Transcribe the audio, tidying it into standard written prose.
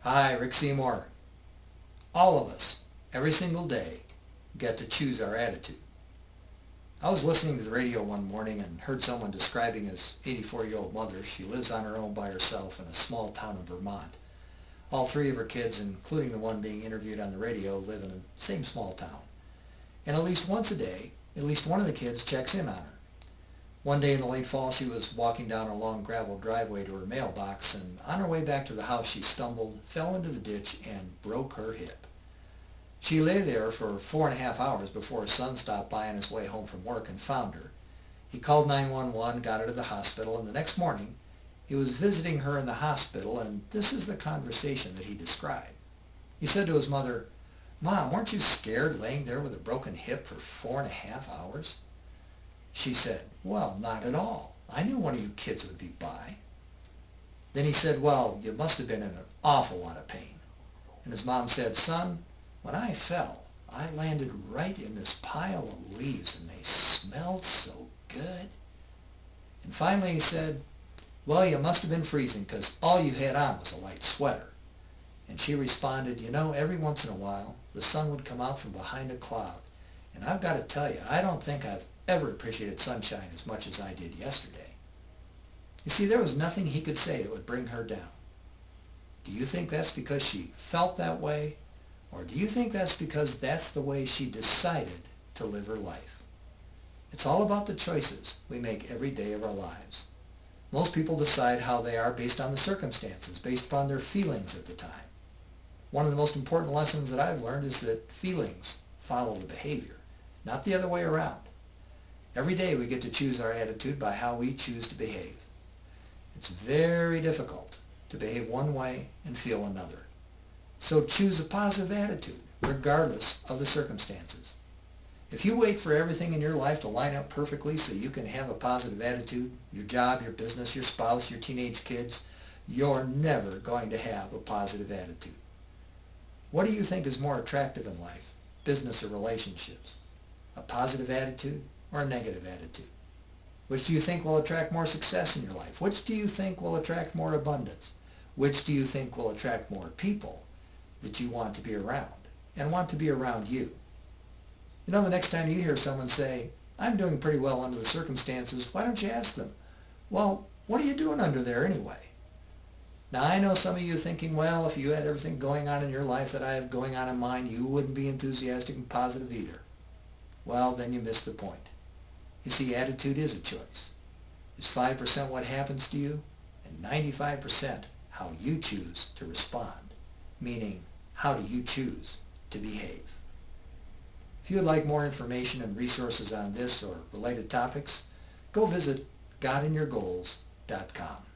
Hi, Rick Seymour. All of us, every single day, get to choose our attitude. I was listening to the radio one morning and heard someone describing his 84-year-old mother. She lives on her own by herself in a small town in Vermont. All three of her kids, including the one being interviewed on the radio, live in the same small town. And at least once a day, at least one of the kids checks in on her. One day in the late fall, she was walking down a long gravel driveway to her mailbox, and on her way back to the house, she stumbled, fell into the ditch, and broke her hip. She lay there for 4.5 hours before her son stopped by on his way home from work and found her. He called 911, got her to the hospital, and the next morning he was visiting her in the hospital, and this is the conversation that he described. He said to his mother, "Mom, weren't you scared laying there with a broken hip for 4.5 hours?" She said, "Well, not at all. I knew one of you kids would be by." Then he said, "Well, you must have been in an awful lot of pain." And his mom said, "Son, when I fell, I landed right in this pile of leaves and they smelled so good." And finally he said, "Well, you must have been freezing because all you had on was a light sweater." And she responded, "You know, every once in a while, the sun would come out from behind a cloud. And I've got to tell you, I don't think I've ever appreciated sunshine as much as I did yesterday." You see, there was nothing he could say that would bring her down. Do you think that's because she felt that way? Or do you think that's because that's the way she decided to live her life? It's all about the choices we make every day of our lives. Most people decide how they are based on the circumstances, based upon their feelings at the time. One of the most important lessons that I've learned is that feelings follow the behavior, not the other way around. Every day we get to choose our attitude by how we choose to behave. It's very difficult to behave one way and feel another. So choose a positive attitude, regardless of the circumstances. If you wait for everything in your life to line up perfectly so you can have a positive attitude, your job, your business, your spouse, your teenage kids, you're never going to have a positive attitude. What do you think is more attractive in life, business or relationships? A positive attitude or a negative attitude? Which do you think will attract more success in your life? Which do you think will attract more abundance? Which do you think will attract more people that you want to be around and want to be around you? You know, the next time you hear someone say, "I'm doing pretty well under the circumstances," why don't you ask them, "Well, what are you doing under there anyway?" Now, I know some of you thinking, well, if you had everything going on in your life that I have going on in mine, you wouldn't be enthusiastic and positive either. Well, then you missed the point. You see, attitude is a choice. It's 5% what happens to you and 95% how you choose to respond, meaning how do you choose to behave. If you would like more information and resources on this or related topics, go visit godinyourgoals.com.